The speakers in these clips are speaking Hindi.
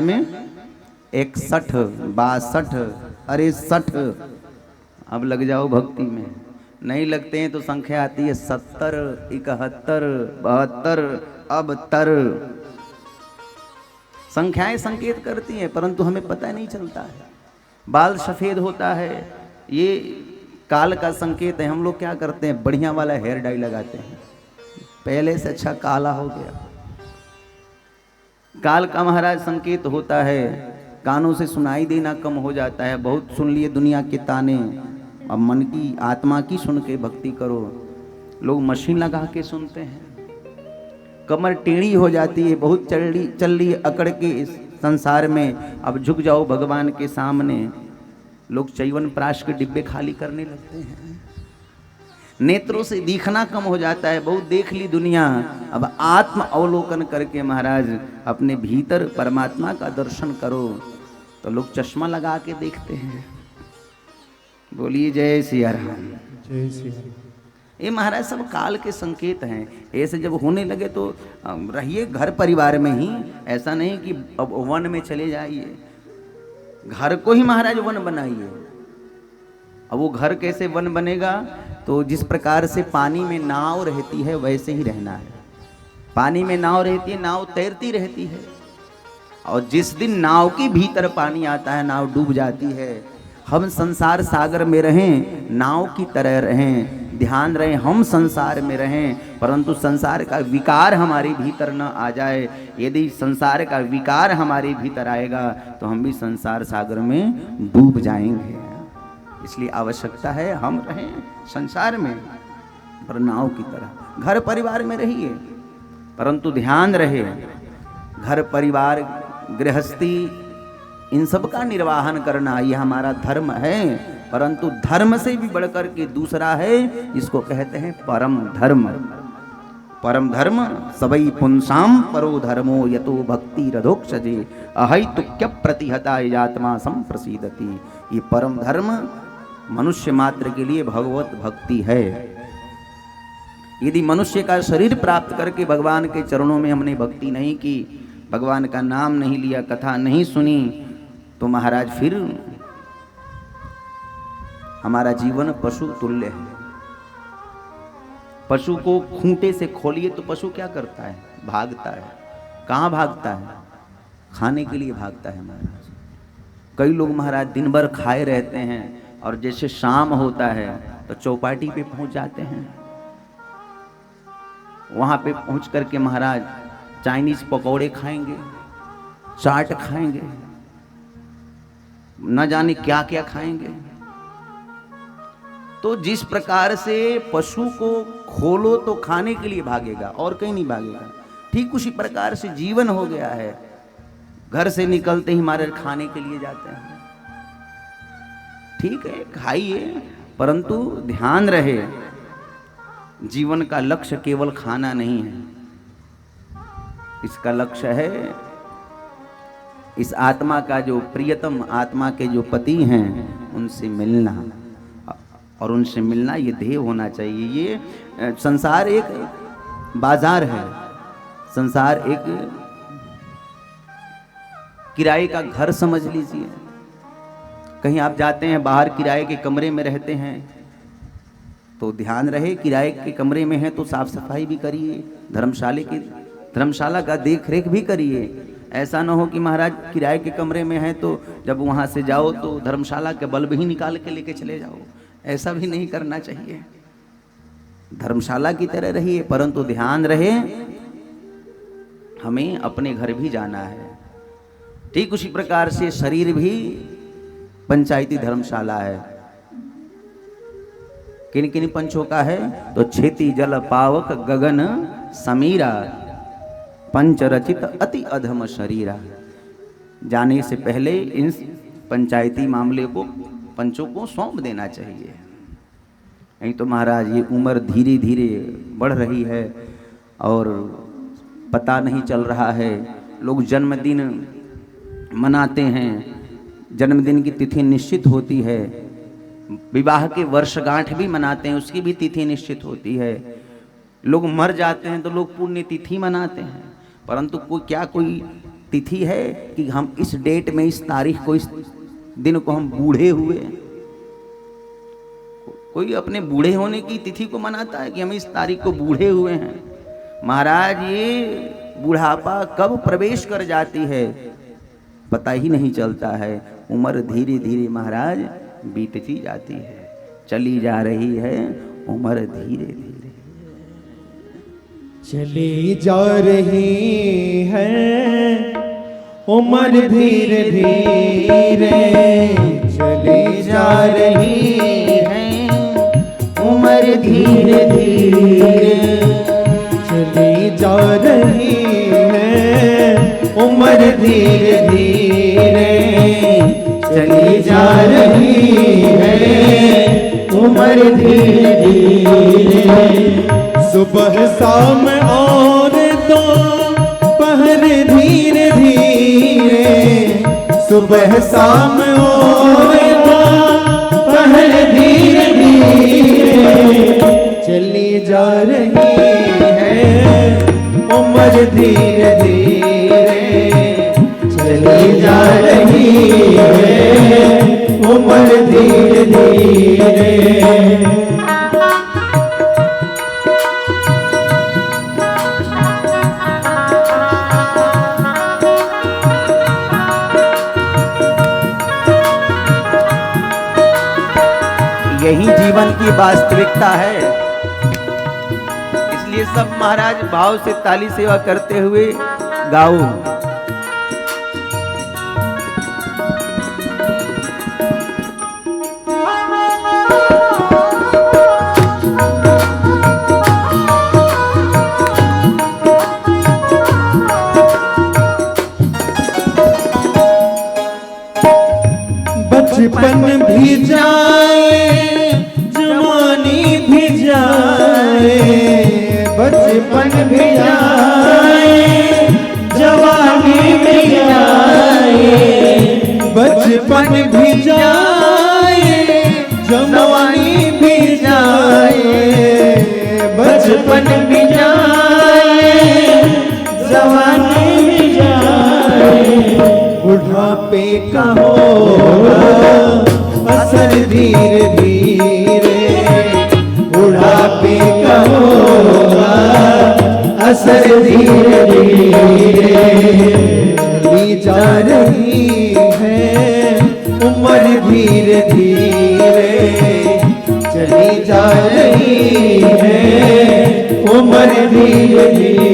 में 61 62 अरे 60 अब लग जाओ भक्ति में। नहीं लगते हैं तो संख्या आती है 70 71 72 अब तर। संख्याएं संकेत करती हैं परंतु हमें पता नहीं चलता है। बाल सफेद होता है ये काल का संकेत है। हम लोग क्या करते हैं, बढ़िया वाला हेयर डाई लगाते हैं, पहले से अच्छा काला हो गया। काल का महाराज संकेत होता है। कानों से सुनाई देना कम हो जाता है। बहुत सुन लिए दुनिया के ताने, अब मन की आत्मा की सुन के भक्ति करो। लोग मशीन लगा के सुनते हैं, कमर टेढ़ी हो जाती है। बहुत चल रही अकड़ के इस संसार में, अब झुक जाओ भगवान के सामने। लोग चैवन प्राश के डिब्बे खाली करने लगते हैं। नेत्रों से दिखना कम हो जाता है। बहुत देख ली दुनिया, अब आत्म अवलोकन करके महाराज अपने भीतर परमात्मा का दर्शन करो। तो लोग चश्मा लगा के देखते हैं। बोलिए जय सिया राम। जय श्री राम। ये महाराज सब काल के संकेत हैं। ऐसे जब होने लगे तो रहिए घर परिवार में ही, ऐसा नहीं कि अब वन में चले जाइए। घर को ही महाराज वन बनाइए। अब वो घर कैसे वन बनेगा, तो जिस प्रकार से पानी में नाव रहती है वैसे ही रहना है। पानी में नाव रहती है, नाव तैरती रहती है, और जिस दिन नाव के भीतर पानी आता है नाव डूब जाती है। हम संसार सागर में रहें, नाव की तरह रहें, ध्यान रहें हम संसार में रहें, परंतु संसार का विकार हमारे भीतर न आ जाए। यदि संसार का विकार हमारे भीतर आएगा तो हम भी संसार सागर में डूब जाएंगे। इसलिए आवश्यकता है हम रहें संसार में पर नाव की तरह। घर परिवार में रहिए परंतु ध्यान रहे घर परिवार गृहस्थी इन सब का निर्वाहन करना ये हमारा धर्म है। परंतु धर्म से भी बढ़कर के दूसरा है, इसको कहते हैं परम धर्म। परम धर्म सबई पुंसाम परो धर्मो यतो भक्ति रधोक्षजे अहैतुक्य प्रतिहता यात्मा संप्रसीदति। ये परम धर्म मनुष्य मात्र के लिए भगवत भक्ति है। यदि मनुष्य का शरीर प्राप्त करके भगवान के चरणों में हमने भक्ति नहीं की, भगवान का नाम नहीं लिया, कथा नहीं सुनी, तो महाराज फिर हमारा जीवन पशु तुल्य है। पशु को खूंटे से खोलिए तो पशु क्या करता है, भागता है। कहाँ भागता है, खाने के लिए भागता है महाराज। कई लोग महाराज दिन भर खाए रहते हैं और जैसे शाम होता है तो चौपाटी पे पहुंच जाते हैं। वहां पे पहुंच करके महाराज चाइनीज पकौड़े खाएंगे, चाट खाएंगे, न जाने क्या क्या खाएंगे। तो जिस प्रकार से पशु को खोलो तो खाने के लिए भागेगा और कहीं नहीं भागेगा, ठीक उसी प्रकार से जीवन हो गया है। घर से निकलते ही हमारे खाने के लिए जाते हैं। ठीक है खाइए, परंतु ध्यान रहे जीवन का लक्ष्य केवल खाना नहीं है। इसका लक्ष्य है इस आत्मा का जो प्रियतम आत्मा के जो पति हैं उनसे मिलना, और उनसे मिलना ये ध्येय होना चाहिए। ये संसार एक बाजार है, संसार एक किराए का घर समझ लीजिए। कहीं आप जाते हैं बाहर किराए के कमरे में रहते हैं तो ध्यान रहे किराए के कमरे में है तो साफ सफाई भी करिए, धर्मशाला का देख रेख भी करिए। ऐसा ना हो कि महाराज किराए के कमरे में है तो जब वहां से जाओ तो धर्मशाला के बल्ब ही निकाल के लेके चले जाओ। ऐसा भी नहीं करना चाहिए। धर्मशाला की तरह रहिए, परंतु ध्यान रहे हमें अपने घर भी जाना है। ठीक उसी प्रकार से शरीर भी पंचायती धर्मशाला है। किन किन पंचों का है, तो क्षेति जल पावक गगन समीरा पंच रचित अति अधम शरीरा। जाने से पहले इन पंचायती मामले को पंचों को सौंप देना चाहिए। नहीं तो महाराज ये उम्र धीरे धीरे बढ़ रही है और पता नहीं चल रहा है। लोग जन्मदिन मनाते हैं, जन्मदिन की तिथि निश्चित होती है, विवाह के वर्षगांठ भी मनाते हैं, उसकी भी तिथि निश्चित होती है। लोग मर जाते हैं तो लोग पुण्य तिथि मनाते हैं, परंतु कोई तिथि है कि हम इस डेट में, इस तारीख को, इस दिन को हम बूढ़े हुए। कोई अपने बूढ़े होने की तिथि को मनाता है कि हम इस तारीख को बूढ़े हुए हैं। महाराज, ये बुढ़ापा कब प्रवेश कर जाती है पता ही नहीं चलता है। उम्र धीरे धीरे महाराज बीतती जाती है, चली जा रही है उम्र धीरे धीरे चली जा रही है उम्र धीरे धीरे, चली जा रही है उम्र धीरे धीरे, चली जा रही है उम्र धीरे धीरे, चली जा रही है उम्र धीरे धीरे। सुबह शाम और दोपहर धीरे धीरे, सुबह शाम और दोपहर धीरे धीरे, चली जा रही है उम्र धीरे धीरे, चली जा रही है उम्र धीरे धीरे। यही जीवन की वास्तविकता है। इसलिए सब महाराज भाव से ताली सेवा करते हुए गाओ। बचपन भी जाए जवानी भी जाए, बचपन भी जाए जवानी भी जाए, बचपन भी जाए जवानी भी जाए, बचपन भी जाए जवानी भी जाए। बुढ़ापे का होगा असर धीरे धीरे, बुढ़ापे का होगा असर धीरे धीरे, चली जा रही है उम्र धीरे धीरे, चली जा रही है उम्र धीरे धीरे।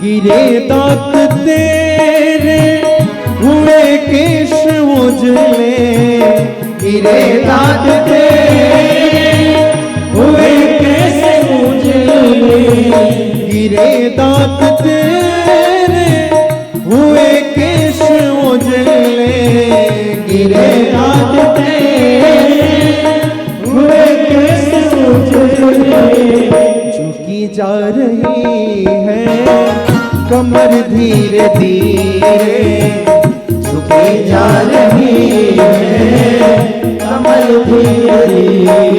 गिरे दांत तेरे हुए केश उजले, गिरे दांत तेरे हुए केश उजले, गिरे दांत तेरे हुए केश उजले, गिरे दांत तेरे हुए केश उजले। झुकी जा रही है कमर धीरे धीरे, झुकी जा रही है कमर धीरे धीरे,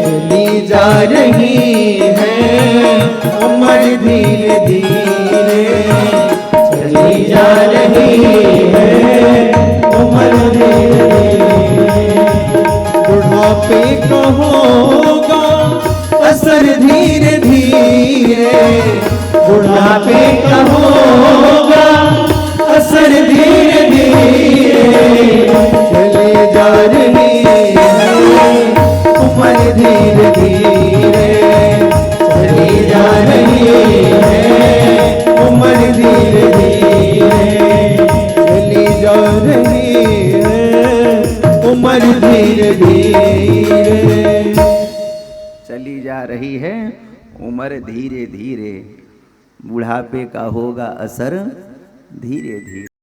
चली जा रही है उम्र धीरे धीरे, चली जा रही है उम्र धीरे धीरे। बुढ़ापे का होगा असर धीरे धीरे, बुढ़ापे का होगा असर धीरे धीरे, चले जा रही है उम्र धीरे धीरे, चली जा रही है उम्र धीरे धीरे, चली जा रही है उम्र धीरे धीरे। चली जा रही है उम्र धीरे धीरे, बुढ़ापे का होगा असर धीरे धीरे।